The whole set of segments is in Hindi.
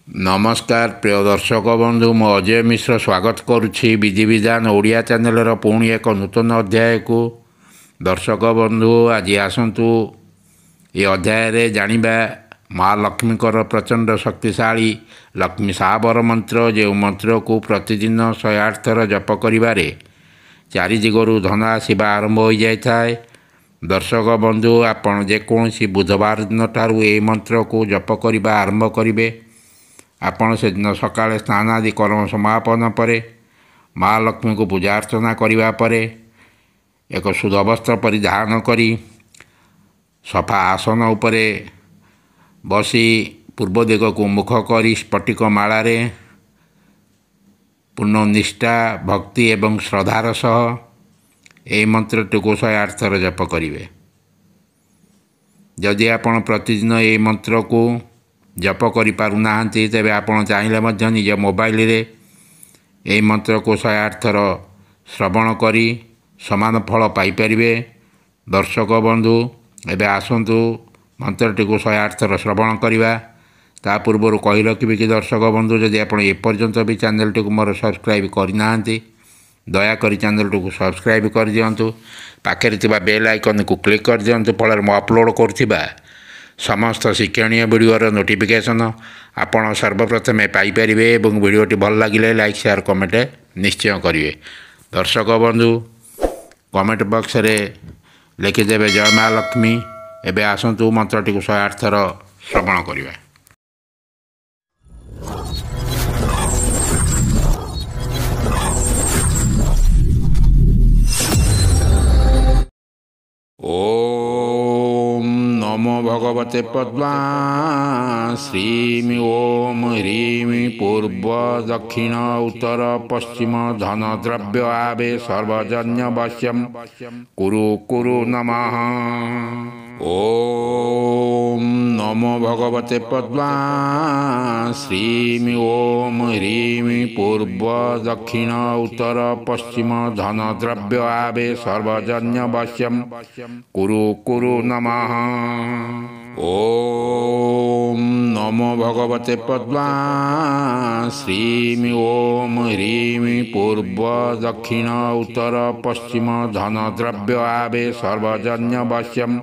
नमस्कार प्रिय दर्शक बंधु मु अजय मिश्र स्वागत करुच्ची विधिविधान ओडिया चैनल पुणी एक नूतन अध्याय को। दर्शक बंधु आज आसतु ये अध्याय जानिबा महालक्ष्मी प्रचंड शक्तिशाली लक्ष्मी साबर मंत्र जो मंत्र को प्रतिदिन 108 थर जप करिबारे चारि दिगरु धन आसवा आरंभ हो जाए। दर्शक बंधु आपण जेकोसी बुधवार दिन ठारू ये मंत्र को जप करने आरंभ करेंगे। आपण से दिन सकाळे स्नान आदि कर्म समापन परे महालक्ष्मी को पूजा अर्चना करने परे एक शुद्ध वस्त्र परिधान करी सफा आसन उपरे बसी पूर्व दिग को मुख करी स्फटिक मालारे पूर्ण निष्ठा भक्ति एवं श्रद्धार सह यह मंत्रटी को 108 थर जप करेंगे। जदि आपण प्रतिदिन ये मंत्र को जप करिपारुना तेबे आपण चाहिए निज मोबाइल रे यही मंत्र को 108 थर श्रवण करी समान फल पाइपर। दर्शक बंधु एबे आसतु मंत्रटी को 108 थर श्रवण करवा। ता पूर्व कही रखी कि दर्शक बंधु जदि आप एपर्यंत भी चैनल टी मोर सब्सक्राइब करना दयाकोरी चैनल टी को सब्सक्राइब कर दिंतु। पाखे बेल आइकन को क्लिक कर दिंतु फल मैं अपलोड करुवा समस्त शिक्षणीय वीडियोर नोटिफिकेशन आपण सर्वप्रथमे पाइपर। वीडियोटी भल लगे लाइक शेयर कमेंट निश्चय करेंगे। दर्शक बंधु कमेंट बॉक्स रे लिखिदेवे जय माँ लक्ष्मी। एबे आसतु मंत्रटी को 108 थर श्रवण करवा। ओम नमो भगवते पद्मा श्रीं ओम ह्रीं पूर्व दक्षिण उत्तर पश्चिम धन द्रव्य आवे सर्वजन्य वश्यम कुरु कुरु नमः। ओम नमो भगवते पद्मा श्रीं ओम ह्रीं पूर्व दक्षिण उत्तर पश्चिम धन द्रव्य आवे सर्वजन्य वश्यम कुरु कुरु नमः। ओम नमो भगवते पद्मा श्रीं ओम ह्रीं पूर्व दक्षिण उत्तर पश्चिम धन द्रव्य आवे सर्वजन्य वश्यम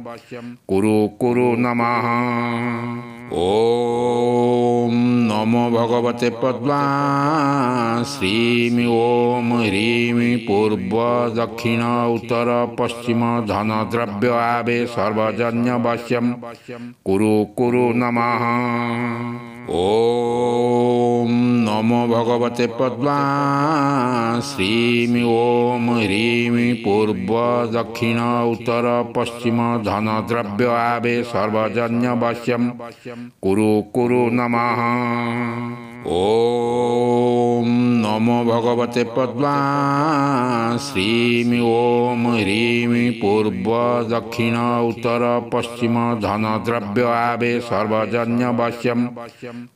कुरु कुरु नमः। ओम नमो भगवते पद्मा श्रीं ओम ह्रीं पूर्व दक्षिण उत्तर पश्चिम धन द्रव्य आवे सर्वजन्य वश्यम कुरु कुरु नमः। ओम नमो भगवते पद्मा श्रीं ओम ह्रीं पूर्व दक्षिण उत्तर पश्चिम धन द्रव्य आवे सर्वजन्य वश्यम कुरु कुरु नमः। ओम नमो भगवते पद्मा श्रीं ओम ह्रीं पूर्व दक्षिण उत्तर पश्चिम धन द्रव्य आवे सर्वजन्य वश्यम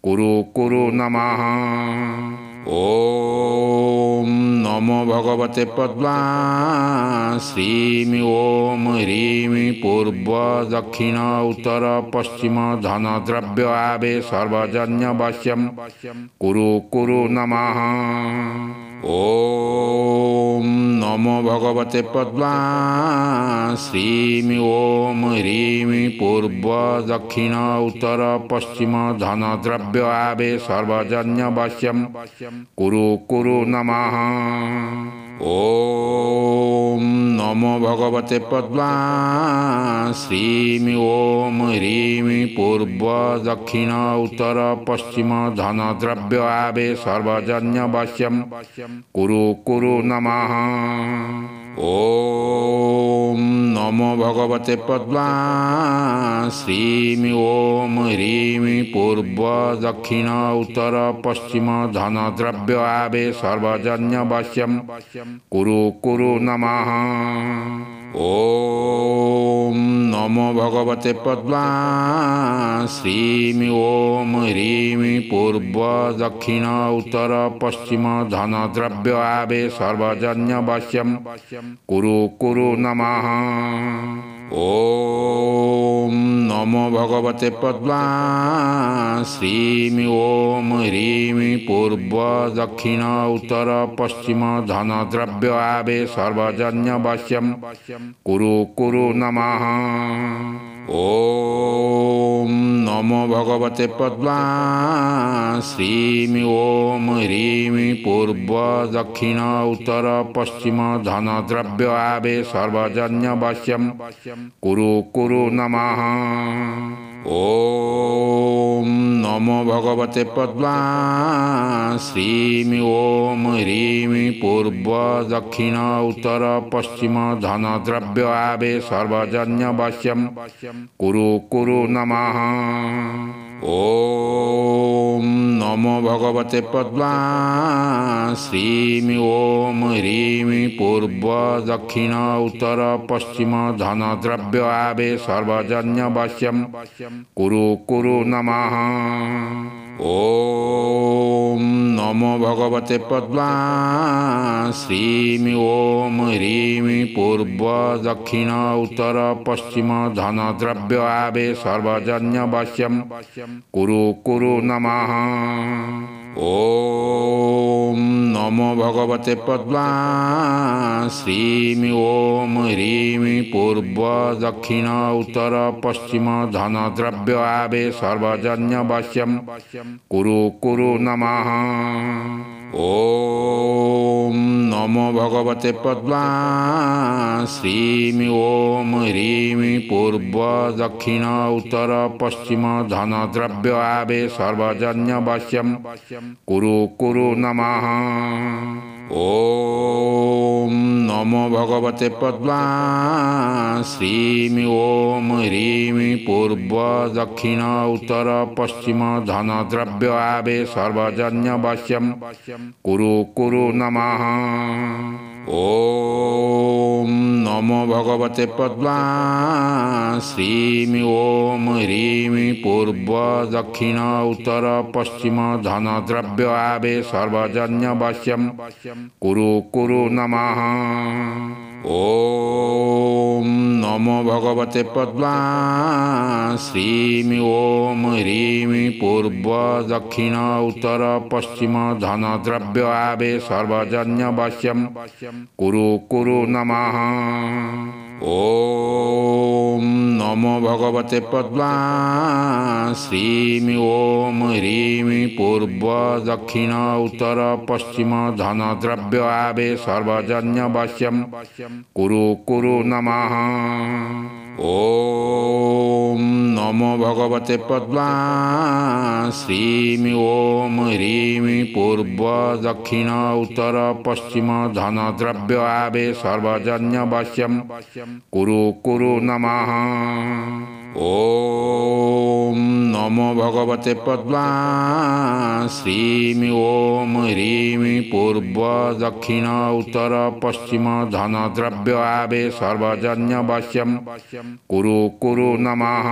कुरु कुरु नमः। ओम नमो भगवते पद्मा श्रीं ओम ह्रीं पूर्व दक्षिण उत्तर पश्चिम धन द्रव्य आवे सर्वजन्य वश्यम कुरु कुरु नमः। ओम नमो भगवते पद्मा श्रीं ओम ह्रीं पूर्व दक्षिण उत्तर पश्चिम धन द्रव्य आवे सर्वजन्य वश्यम कुरु कुरु नमः। ओम नमो भगवते पद्मा श्रीं ओम ह्रीं पूर्व दक्षिण उत्तर पश्चिम धन द्रव्य आवे सर्वजन्य वश्यम कुरु कुरु नमः। ओम नमो भगवते पद्मा श्रीं ओम ह्रीं पूर्व दक्षिण उत्तर पश्चिम धन द्रव्य आवे सर्वजन्य वश्यम कुरु कुरु नमः। ओम नमो भगवते पद्मा श्रीं ओम ह्रीं पूर्व दक्षिण उत्तर पश्चिम धन द्रव्य आवे सर्वजन्य वश्यम कुरु कुरु नमः। ॐ नमो भगवते पद्मा श्रीं ॐ ह्रीं पूर्व दक्षिण उत्तर पश्चिम धनद्रव्य आवे सर्वजन्यवश्यं कुरु कुरु नमः। ॐ नमो भगवते पद्मा श्रीं ॐ ह्रीं पूर्व दक्षिण उत्तर पश्चिम धनद्रव्य आवे सर्वजन्यवश्यं कुरु कुरु नमः। ॐ नमो भगवते पद्मा श्रीं ॐ ह्रीं पूर्व दक्षिण उत्तर पश्चिम धनद्रव्य आवे सर्वजन्यवश्यं कुरु कुरु नमः। ॐ नमो भगवते पद्मा श्रीं ॐ ह्रीं पूर्व दक्षिण उत्तर पश्चिम धनद्रव्य आवे सर्वजन्यवश्यं कुरु कुरु नमः। ॐ नमो भगवते पद्मा श्रीं ॐ ह्रीं पूर्व दक्षिण उत्तर पश्चिम धनद्रव्य आवे सर्वजन्यवश्यं कुरु कुरु नमः। ॐ नमो भगवते पद्मा श्रीं ॐ ह्रीं पूर्व दक्षिण उत्तर पश्चिम धनद्रव्य आवे सर्वजन्यवश्यं कुरु कुरु नमः। ॐ नमो भगवते पद्मा श्रीं ॐ ह्रीं पूर्व दक्षिण उत्तर पश्चिम धनद्रव्य आवे सर्वजन्यवश्यं कुरु कुरु नमः। ॐ नमो भगवते पद्मा श्रीं ॐ ह्रीं पूर्व दक्षिण उत्तर पश्चिम धनद्रव्य आवे सर्वजन्यवश्यं कुरु कुरु नमः। ॐ नमो भगवते पद्मा श्रीं ॐ ह्रीं पूर्व दक्षिण उत्तर पश्चिम धनद्रव्य आवे सर्वजन्यवश्यं कुरु कुरु नमः। ॐ नमो भगवते पद्मा श्रीं ॐ ह्रीं पूर्व दक्षिण उत्तर पश्चिम धनद्रव्य आवे सर्वजन्यवश्यं कुरु कुरु नमः। ॐ नमो भगवते पद्मा श्रीं ॐ ह्रीं पूर्व दक्षिण उत्तर पश्चिम धनद्रव्य आवे सर्वजन्यवश्यं कुरु कुरु नमः। ॐ नमो भगवते पद्मा श्रीं ॐ ह्रीं पूर्व दक्षिण उत्तर पश्चिम धनद्रव्य आवे सर्वजन्यवश्यं कुरु कुरु नमः। ॐ नमो भगवते पद्मा श्रीं ॐ ह्रीं पूर्व दक्षिण उत्तर पश्चिम धनद्रव्य आवे सर्वजन्यवश्यं कुरु कुरु नमः।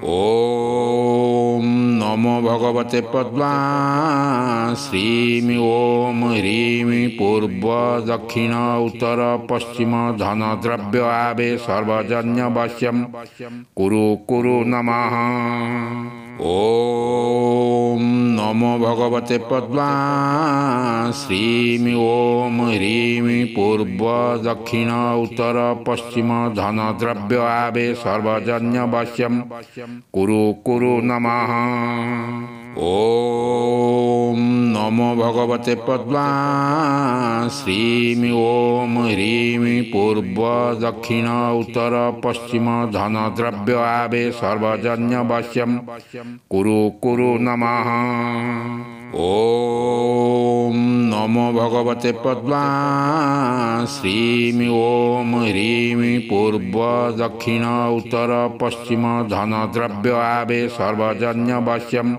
ॐ नमो भगवते पद्मा श्रीं ॐ ह्रीं पूर्व दक्षिण उत्तर पश्चिम धनद्रव्य आवे सर्वजन्यवश्यं कुरु कुरु नमः। ॐ नमो भगवते पद्मा श्रीं ॐ ह्रीं पूर्व दक्षिण उत्तर पश्चिम धनद्रव्य आवे सर्वजन्यवश्यं कुरु कुरु नमः। ॐ नमो भगवते पद्मा श्रीं ॐ ह्रीं पूर्व दक्षिण उत्तर पश्चिम धनद्रव्य आवे सर्वजन्यवश्यं कुरु कुरु नमः। ॐ नमो भगवते पद्मा श्रीं ॐ ह्रीं पूर्व दक्षिण उत्तर पश्चिम धनद्रव्य आवे सर्वजन्यवश्यं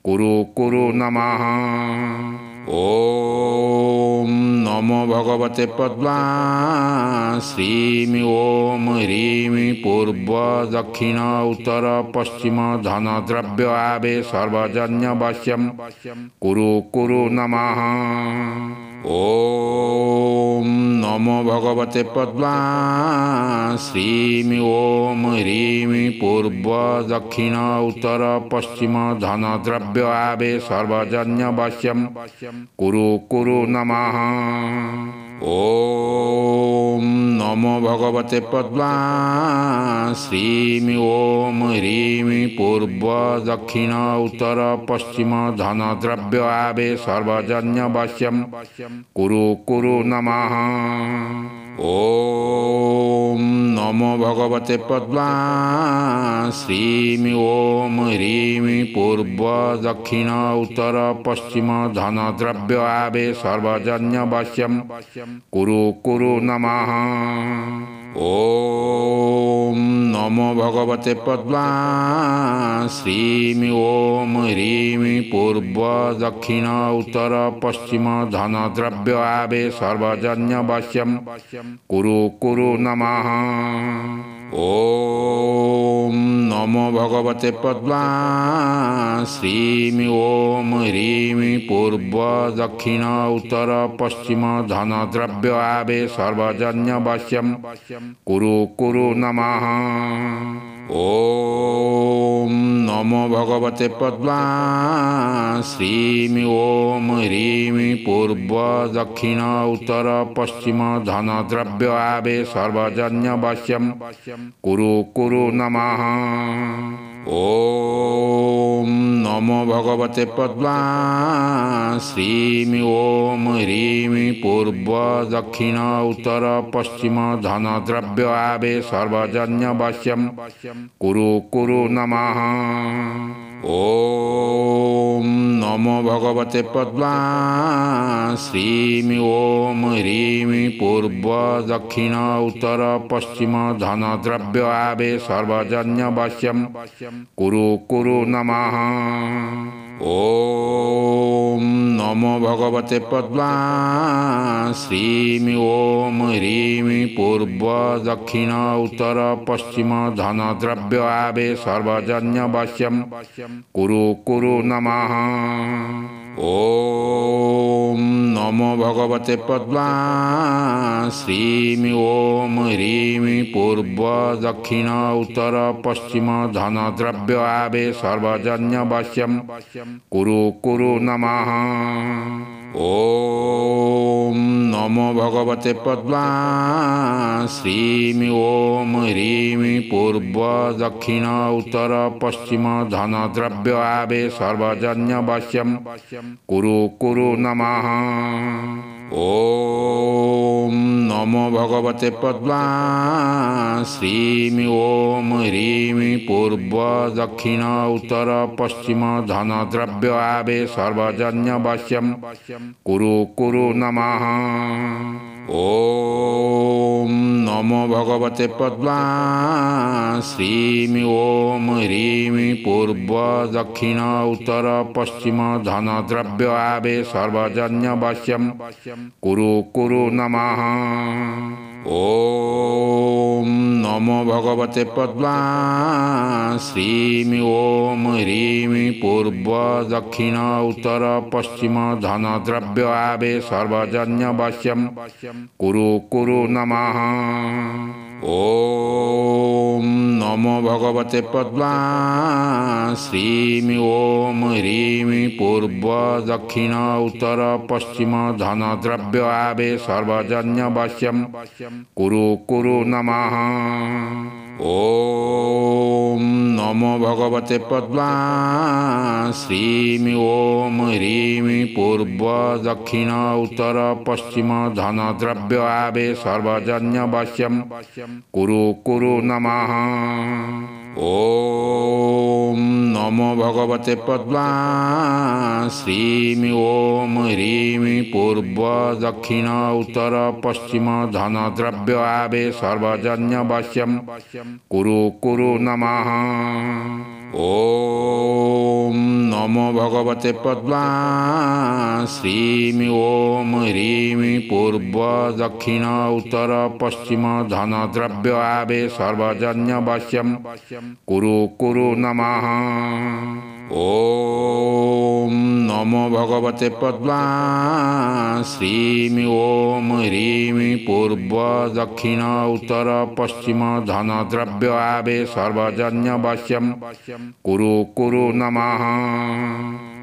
कुरु कुरु नमः। ॐ नमो भगवते पद्मा श्रीं ॐ ह्रीं पूर्व दक्षिण उत्तर पश्चिम धनद्रव्य आवे सर्वजन्यवश्यं कुरु कुरु नमः। ॐ नमो भगवते पद्माश्रीं ॐ ह्रीं पूर्व दक्षिण उत्तर पश्चिम धन द्रव्य आवे सर्वजन्यवश्यं कुरु कुरु नमः। ॐ नमो भगवते पद्माश्रीं ॐ ह्रीं पूर्व दक्षिण उत्तर पश्चिम धन द्रव्य आवे सर्वजन्यवश्यं कुरु कुरु नमः। ॐ नमो भगवते पद्माश्रीं ॐ ह्रीं पूर्व दक्षिण उत्तर पश्चिम धन द्रव्य आवे सर्वजन्यवश्यं कुरु कुरु नमः। ॐ नमो भगवते पद्माश्रीं ॐ ह्रीं पूर्व दक्षिण उत्तर पश्चिम धन द्रव्य आवे सर्वजन्यवश्यं कुरु कुरु नमः। ॐ नमो भगवते पद्माश्रीं ॐ ह्रीं पूर्व दक्षिण उत्तर पश्चिम धन द्रव्य आवे सर्वजन्यवश्यं कुरु कुरु नमः। ॐ नमो भगवते पद्माश्रीं ॐ ह्रीं पूर्व दक्षिण उत्तर पश्चिम धन द्रव्य आवे सर्वजन्यवश्यं कुरु कुरु नमः। ॐ नमो भगवते पद्माश्रीं ॐ ह्रीं पूर्व दक्षिण उत्तर पश्चिम धन द्रव्य आवे सर्वजन्यवश्यं कुरु कुरु नमः। ॐ नमो भगवते पद्माश्रीं ॐ ह्रीं पूर्व दक्षिण उत्तर पश्चिम धन द्रव्य आवे सर्वजन्यवश्यं कुरु कुरु नमः। ॐ नमो भगवते पद्माश्रीं ॐ ह्रीं पूर्व दक्षिण उत्तर पश्चिम धन द्रव्य आवे सर्वजन्यवश्यं कुरु कुरु नमः। ॐ नमो भगवते पद्माश्रीं ॐ ह्रीं पूर्व दक्षिण उत्तर पश्चिम धन द्रव्य आवे सर्वजन्यवश्यं कुरु कुरु नमः। ॐ नमो भगवते पद्माश्रीं ॐ ह्रीं पूर्व दक्षिण उत्तर पश्चिम धन द्रव्य आवे सर्वजन्यवश्यं कुरु कुरु नमः। ॐ नमो भगवते पद्माश्रीं ॐ ह्रीं पूर्व दक्षिण उत्तर पश्चिम धन द्रव्य आवे सर्वजन्यवश्यं कुरु कुरु नमः। ॐ नमो भगवते पद्माश्रीं ॐ ह्रीं पूर्व दक्षिण उत्तर पश्चिम धन द्रव्य आवे सर्वजन्यवश्यं कुरु कुरु नमः। ॐ नमो भगवते पद्माश्रीं ॐ ह्रीं पूर्व दक्षिण उत्तर पश्चिम धन द्रव्य आवे सर्वजन्यवश्यं कुरु कुरु नमः। ॐ नमो भगवते पद्माश्रीं ॐ ह्रीं पूर्व दक्षिण उत्तर पश्चिम धन द्रव्य आवे सर्वजन्यवश्यं कुरु कुरु नमः। ॐ नमो भगवते पद्माश्रीं ॐ ह्रीं पूर्व दक्षिण उत्तर पश्चिम धन द्रव्य आवे सर्वजन्यवश्यं कुरु कुरु नमः। ॐ नमो भगवते पद्माश्रीं ॐ ह्रीं पूर्व दक्षिण उत्तर पश्चिम धन द्रव्य आवे सर्वजन्यवश्यं कुरु कुरु नमः। ॐ नमो भगवते पद्माश्रीं ॐ ह्रीं पूर्व दक्षिण उत्तर पश्चिम धन द्रव्य आवे सर्वजन्यवश्यं कुरु कुरु नमः। ॐ नमो भगवते पद्मा श्रीं ओम ह्रीं पूर्व दक्षिण उत्तर पश्चिम धन द्रव्य आवे सर्वजन्य वश्यम कुरु कुरु नमः।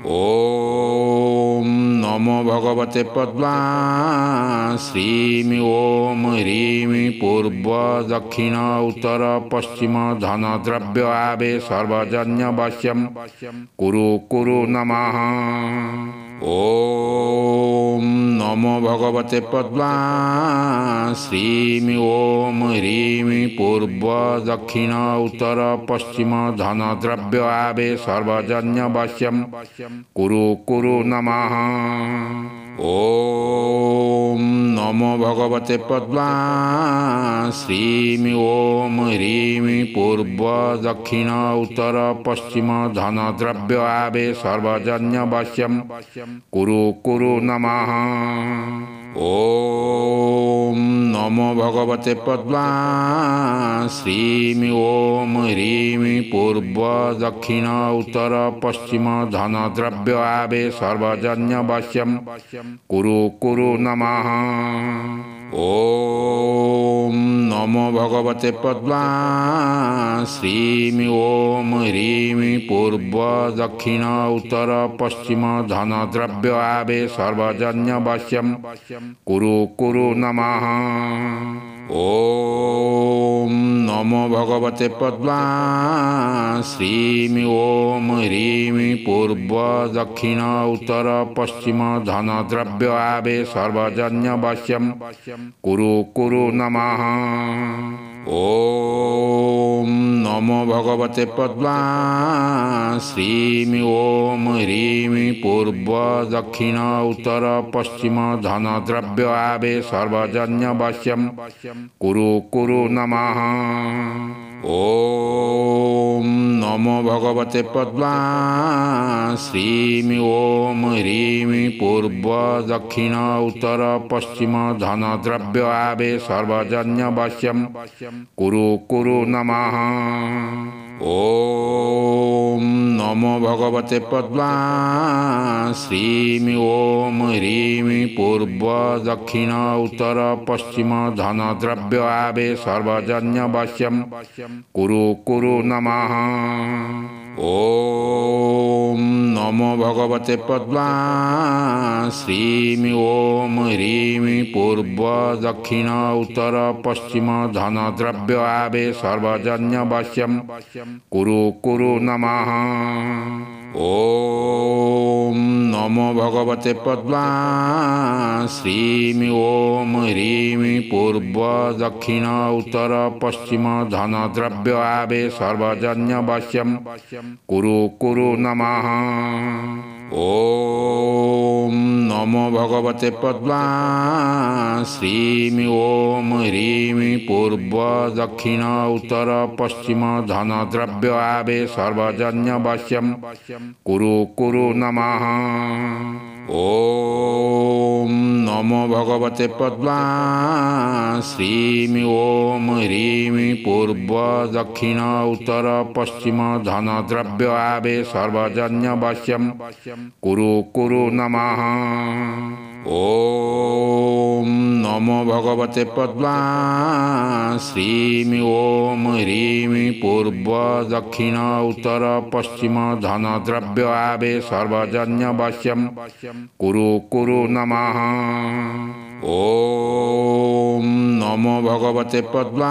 ओम नमो भगवते पद्मा श्रीं ओम ह्रीं पूर्व दक्षिण उत्तर पश्चिम धन द्रव्य आवे सर्वजन्य वश्यम कुरु कुरु नमः। ओम नमो भगवते पद्मा श्रीं ओम ह्रीं पूर्व दक्षिण उत्तर पश्चिम धन द्रव्य आवे सर्वजन्य वश्यम कुरु कुरु नमः। ओम नमो भगवते पद्मा श्रीं ओम ह्रीं पूर्व दक्षिण उत्तर पश्चिम धन द्रव्य आवे सर्वजन्य वश्यम कुरु कुरु नमः। ओम नमो भगवते पद्मा श्रीं ओम ह्रीं पूर्व दक्षिण उत्तर पश्चिम धन द्रव्य आवे सर्वजन्य वश्यम कुरु कुरु नमः। ओम नमो भगवते पद्मा श्रीं ओम ह्रीं पूर्व दक्षिण उत्तर पश्चिम धन द्रव्य आवे सर्वजन्य वश्यम कुरु कुरु नमः। ओम नमो भगवते पद्मा श्रीं ओम ह्रीं पूर्व दक्षिण उत्तर पश्चिम धन द्रव्य आवे सर्वजन्य वश्यम कुरु कुरु नमः। ओम नमो भगवते पद्मा श्रीं ओम ह्रीं पूर्व दक्षिण उत्तर पश्चिम धन द्रव्य आवे सर्वजन्य वश्यम कुरु कुरु नमः। ओम नमो भगवते पद्मा श्रीं ओम ह्रीं पूर्व दक्षिण उत्तर पश्चिम धन द्रव्य आवे सर्वजन्य वश्यम कुरु कुरु नमः। ओम नमो भगवते पद्मा श्रीं ओम ह्रीं पूर्व दक्षिण उत्तर पश्चिम धन द्रव्य आवे सर्वजन्य वश्यम कुरु कुरु नमः। ओम नमो भगवते पद्मा श्रीं ओम ह्रीं पूर्व दक्षिण उत्तर पश्चिम धन द्रव्य आवे सर्वजन्य वश्यम कुरु कुरु नमः। ओम नमो भगवते पद्मा श्रीं ओम ह्रीं पूर्व दक्षिण उत्तर पश्चिम धन द्रव्य आवे सर्वजन्य वश्यम कुरु कुरु नमः। ओम नमो भगवते पद्मा श्रीं ओम ह्रीं पूर्व दक्षिण उत्तर पश्चिम धन द्रव्य आवे सर्वजन्य वश्यम कुरु कुरु नमः। ओम नमो भगवते पद्मा श्रीं ओम ह्रीं पूर्व दक्षिण उत्तर पश्चिम धन द्रव्य आवे सर्वजन्य वश्यम कुरु कुरु नमः। ओम नमो भगवते पद्मा श्रीं ओम ह्रीं पूर्व दक्षिण उत्तर पश्चिम धन द्रव्य आवे सर्वजन्य वश्यम कुरु कुरु नमः। ओम नमो भगवते पद्मा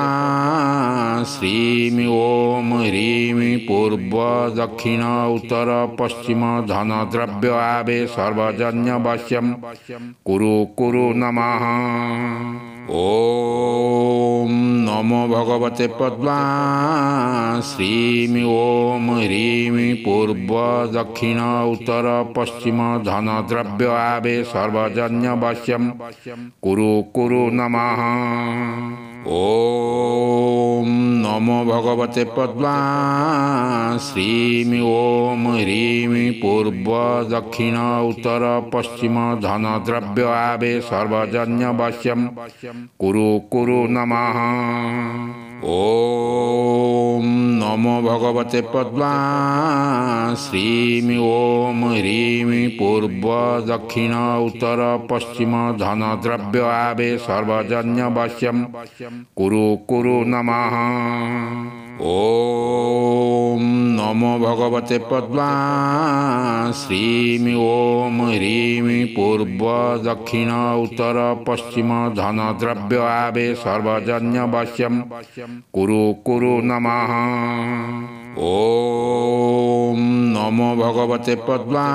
श्रीं ओम ह्रीं पूर्व दक्षिण उत्तर पश्चिम धन द्रव्य आवे सर्वजन्य वश्यम कुरु कुरु नमः। ओम नमो भगवते पद्मा श्रीं ओम ह्रीं पूर्व दक्षिण उत्तर पश्चिम धन द्रव्य आवे सर्वजन्य वश्यम कुरु कुरु नमः। ओम नमो भगवते पद्मा श्रीं ओम ह्रीं पूर्व दक्षिण उत्तर पश्चिम धन द्रव्य आवे सर्वजन्य वश्यम कुरु कुरु नमः। ॐ नमो भगवते पद्मा श्रीं ॐ ह्रीं पूर्व दक्षिण उत्तर पश्चिम धन द्रव्य आवे सर्वजन्यवश्यं कुरु कुरु नमः। ॐ नमो भगवते पद्मा श्रीं ॐ ह्रीं पूर्व दक्षिण उत्तर पश्चिम धन द्रव्य आवे सर्वजन्यवश्यं कुरु कुरु नमः। ॐ नमो भगवते पद्मा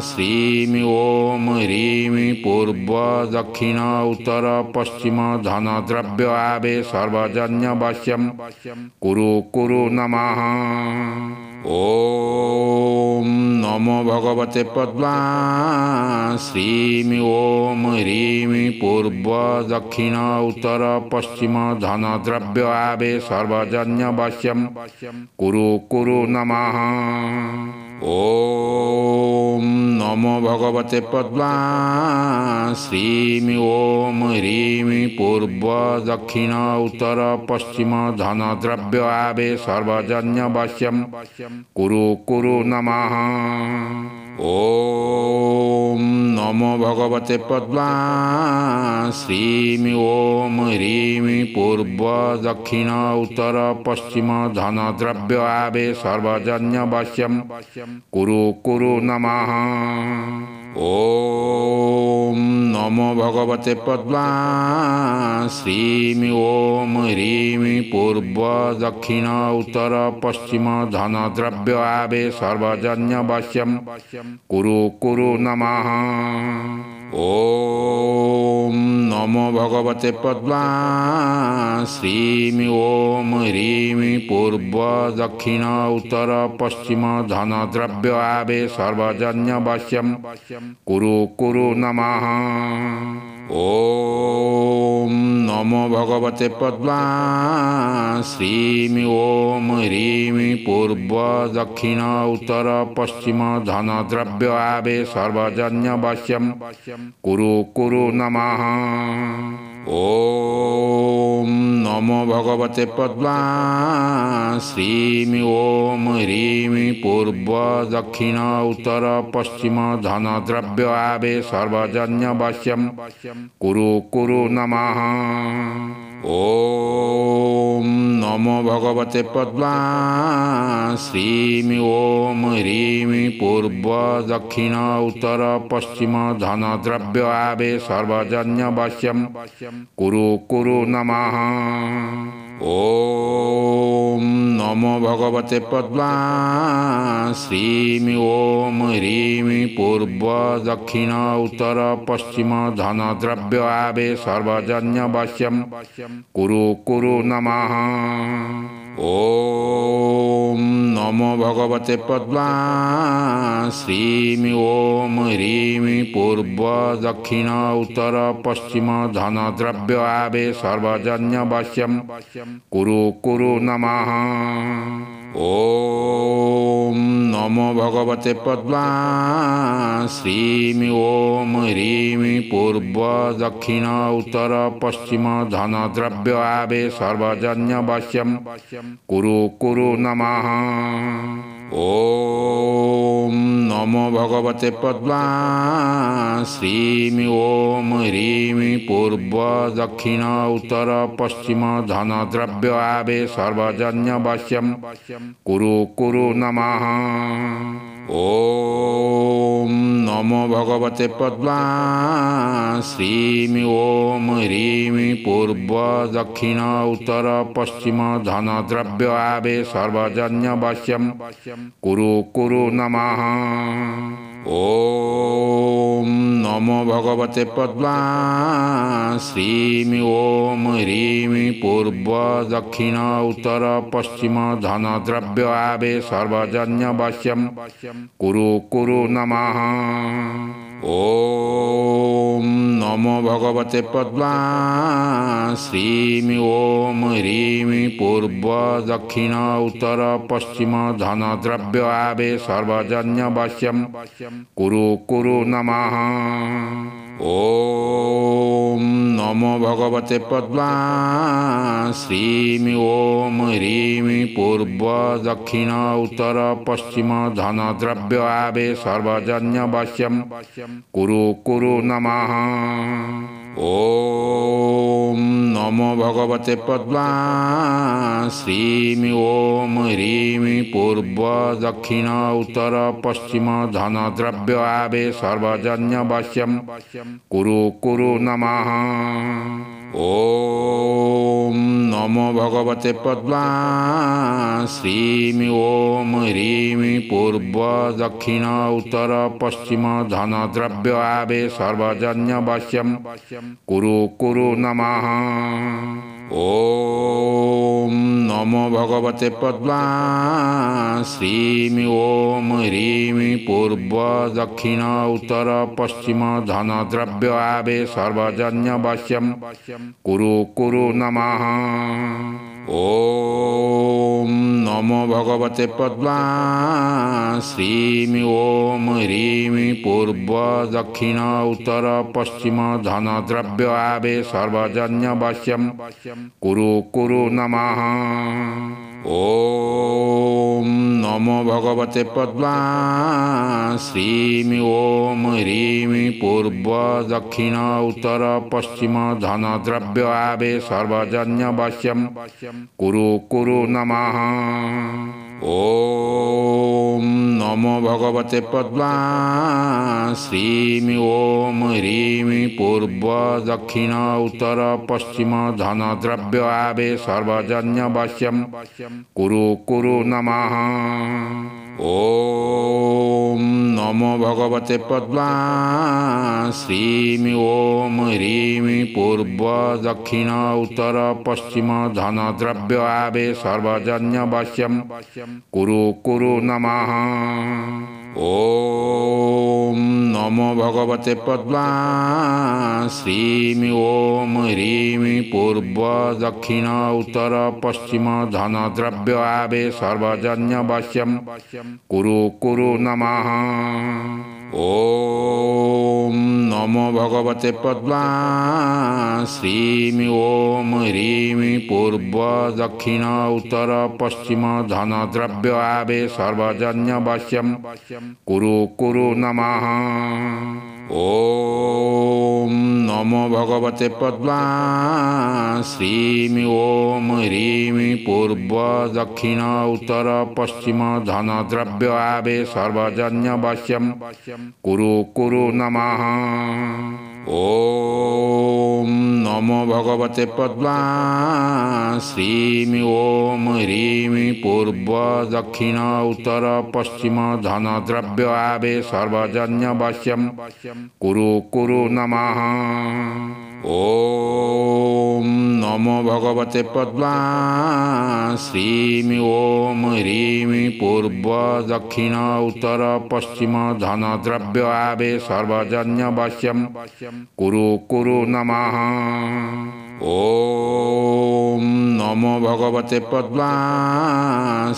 श्रीं ॐ ह्रीं पूर्व दक्षिण उत्तर पश्चिम धन द्रव्य आवे सर्वजन्यवश्यं कुरु कुरु नमः। ॐ नमो भगवते पद्मा श्रीं ॐ ह्रीं पूर्व दक्षिण उत्तर पश्चिम धन द्रव्य आवे सर्वजन्यवश्यं कुरु कुरु नमः। ॐ नमो भगवते पद्मा श्रीं ॐ ह्रीं पूर्व दक्षिण उत्तर पश्चिम धन द्रव्य आवे सर्वजन्यवश्यं कुरु कुरु नमः। ॐ नमो भगवते पद्मा श्रीं ॐ ह्रीं पूर्व दक्षिण उत्तर पश्चिम धन द्रव्य आवे सर्वजन्यवश्यं कुरु कुरु नमः। ॐ नमो भगवते पद्मा श्रीं ॐ ह्रीं पूर्व दक्षिण उत्तर पश्चिम धन द्रव्य आवे सर्वजन्यवश्यं कुरु कुरु नमः। ॐ नमो भगवते पद्मा श्रीं ॐ ह्रीं पूर्व दक्षिण उत्तर पश्चिम धन द्रव्य आवे सर्वजन्यवश्यं कुरु कुरु नमः। ॐ नमो भगवते पद्मा श्रीं ॐ ह्रीं पूर्व दक्षिण उत्तर पश्चिम धन द्रव्य आवे सर्वजन्यवश्यं कुरु कुरु नमः। ॐ नमो भगवते पद्मा श्रीं ॐ ह्रीं पूर्व दक्षिण उत्तर पश्चिम धन द्रव्य आवे सर्वजन्यवश्यं कुरु कुरु नमः। ॐ नमो भगवते पद्मा श्रीं ॐ ह्रीं पूर्व दक्षिण उत्तर पश्चिम धन द्रव्य आवे सर्वजन्यवश्यं कुरु कुरु नमः। ॐ नमो भगवते पद्मा श्रीं ॐ ह्रीं पूर्व दक्षिण उत्तर पश्चिम धन द्रव्य आवे सर्वजन्यवश्यं कुरु कुरु नमः। ॐ नमो भगवते पद्मा श्रीं ॐ ह्रीं पूर्व दक्षिण उत्तर पश्चिम धन द्रव्य आवे सर्वजन्यवश्यं कुरु कुरु नमः। ॐ नमो भगवते पद्मा श्रीं ॐ ह्रीं पूर्व दक्षिण उत्तर पश्चिम धन द्रव्य आवे सर्वजन्यवश्यं कुरु कुरु नमः। ॐ नमो भगवते पद्मा श्रीं ॐ ह्रीं पूर्व दक्षिण उत्तर पश्चिम धन द्रव्य आवे सर्वजन्यवश्यं कुरु कुरु नमः। ॐ नमो भगवते पद्मा श्रीं ॐ ह्रीं पूर्व दक्षिण उत्तर पश्चिम धन द्रव्य आवे सर्वजन्यवश्यं कुरु कुरु नमः। ॐ नमो भगवते पद्मा श्रीं ॐ ह्रीं पूर्व दक्षिण उत्तर पश्चिम धन द्रव्य आवे सर्वजन्यवश्यं कुरु कुरु नमः। ॐ नमो भगवते पद्मा श्रीं ॐ ह्रीं पूर्व दक्षिण उत्तर पश्चिम धन द्रव्य आवे सर्वजन्यवश्यं कुरु कुरु नमः। ॐ नमो भगवते पद्माश्रीं ॐ ह्रीं पूर्व दक्षिण उत्तर पश्चिम धनद्रव्य आवे सर्वजन्यवश्यं कुरु कुरु नमः। ॐ नमो भगवते पद्माश्रीं ॐ ह्रीं पूर्व दक्षिण उत्तर पश्चिम धनद्रव्य आवे सर्वजन्यवश्यं कुरु कुरु नमः। ॐ नमो भगवते पद्माश्रीं ॐ ह्रीं पूर्व दक्षिण उत्तर पश्चिम धनद्रव्य आवे सर्वजन्यवश्यं कुरु कुरु नमः। ॐ नमो भगवते पद्माश्रीं ॐ ह्रीं पूर्व दक्षिण उत्तर पश्चिम धनद्रव्य आवे सर्वजन्यवश्यं कुरु कुरु नमः। ॐ नमो भगवते पद्माश्रीं ॐ ह्रीं पूर्व दक्षिण उत्तर पश्चिम धनद्रव्य आवे सर्वजन्यवश्यं कुरु कुरु नमः। ॐ नमो भगवते पद्माश्रीं ॐ ह्रीं पूर्व दक्षिण उत्तर पश्चिम धनद्रव्य आवे सर्वजन्यवश्यं कुरु कुरु नमः। ॐ नमो भगवते पद्माश्रीं ॐ ह्रीं पूर्व दक्षिण उत्तर पश्चिम धनद्रव्य आवे सर्वजन्यवश्यं कुरु कुरु नमः। ॐ नमो भगवते पद्माश्रीं ॐ ह्रीं पूर्व दक्षिण उत्तर पश्चिम धनद्रव्य आवे सर्वजन्यवश्यं कुरु कुरु नमः। ॐ नमो भगवते पद्माश्रीं ॐ ह्रीं पूर्व दक्षिण उत्तर पश्चिम धनद्रव्य आवे सर्वजन्यवश्यं कुरु कुरु नमः। ॐ नमो भगवते पद्माश्रीं ॐ ह्रीं पूर्व दक्षिण उत्तर पश्चिम धनद्रव्य आवे सर्वजन्यवश्यं कुरु कुरु नमः। ॐ नमो भगवते पद्माश्रीं ॐ ह्रीं पूर्व दक्षिण उत्तर पश्चिम धनद्रव्य आवे सर्वजन्यवश्यं कुरु कुरु नमः। ॐ नमो भगवते पद्माश्रीं ॐ ह्रीं पूर्व दक्षिण उत्तर पश्चिम धनद्रव्य आवे सर्वजन्यवश्यं कुरु कुरु नमः। ॐ नमो भगवते पद्माश्रीं ॐ ह्रीं पूर्व दक्षिण उत्तर पश्चिम धनद्रव्य आवे सर्वजन्यवश्यं कुरु कुरु नमः। ॐ नमो भगवते पद्माश्रीं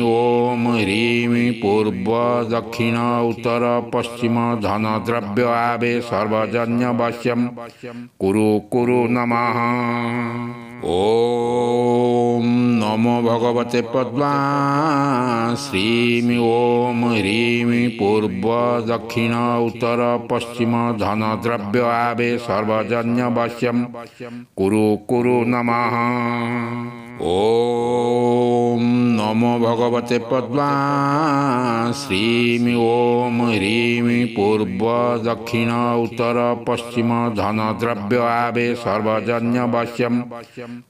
ॐ ह्रीं पूर्व दक्षिण उत्तर पश्चिम धनद्रव्य आवे सर्वजन्यवश्यं कुरु कुरु नमः। ॐ नमो भगवते पद्माश्रीं ॐ ह्रीं पूर्व दक्षिण उत्तर पश्चिम धनद्रव्य आवे सर्वजन्यवश्यं कुरु कुरु नमः। ॐ नमो भगवते पद्माश्रीं ॐ ह्रीं पूर्व दक्षिण उत्तर पश्चिम धनद्रव्य आवे सर्वजन्यवश्यं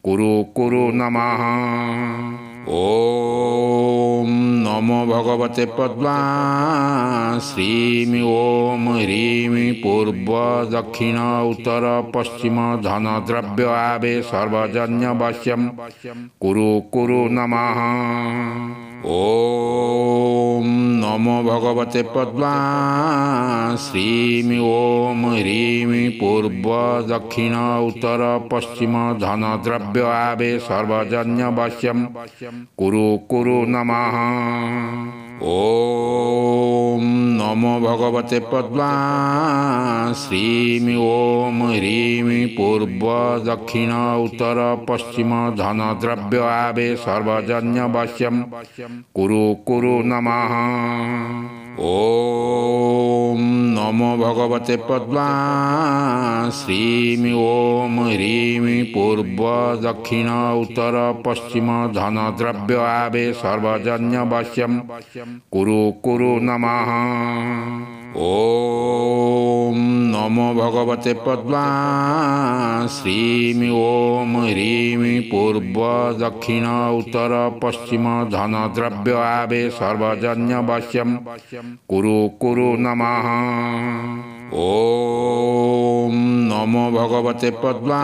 कुरु कुरु नमः। ॐ नमो भगवते पद्माश्रीं ॐ ह्रीं पूर्व दक्षिण उत्तर पश्चिम धनद्रव्य आवे सर्वजन्यवश्यं कुरु कुरु नमः। ॐ नमो भगवते पद्माश्रीं ॐ ह्रीं पूर्व दक्षिण उत्तर पश्चिम धनद्रव्य आवे सर्वजन्यवश्यं कुरु कुरु नमः। ॐ नमो भगवते पद्मा श्रीं ओम ह्रीं पूर्व दक्षिण उत्तर पश्चिम धन द्रव्य आवे सर्वजन्य वश्यम कुरु कुरु नमः। ओम नमो भगवते पद्मा श्रीं ओम ह्रीं पूर्व दक्षिण उत्तर पश्चिम धन द्रव्य आवे सर्वजन्य वश्यम कुरु कुरु नमः। ओम नमो भगवते पद्मा श्रीं ओम ह्रीं पूर्व दक्षिण उत्तर पश्चिम धन द्रव्य आवे सर्वजन्य वश्यम कुरु कुरु नमः। ओम नमो भगवते पद्मा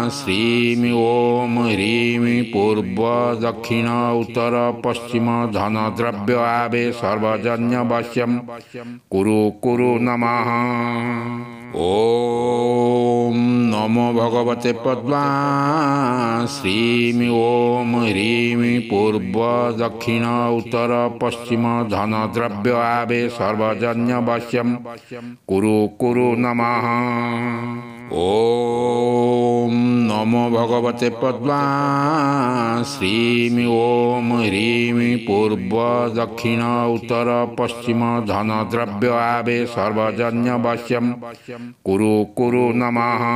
श्रीं ओम ह्रीं पूर्व दक्षिण उत्तर पश्चिम धन द्रव्य आवे सर्वजन्य वश्यम कुरु कुरु नमः। ओम नमो भगवते पद्मा श्रीं ओम ह्रीं पूर्व दक्षिण उत्तर पश्चिम धन द्रव्य आवे सर्वजन्य वश्यम कुरु कुरु नमः। ओम नमो भगवते पद्मा श्रीं ओम ह्रीं पूर्व दक्षिण उत्तर पश्चिम धन द्रव्य आवे सर्वजन्य वश्यम कुरु कुरु नमः।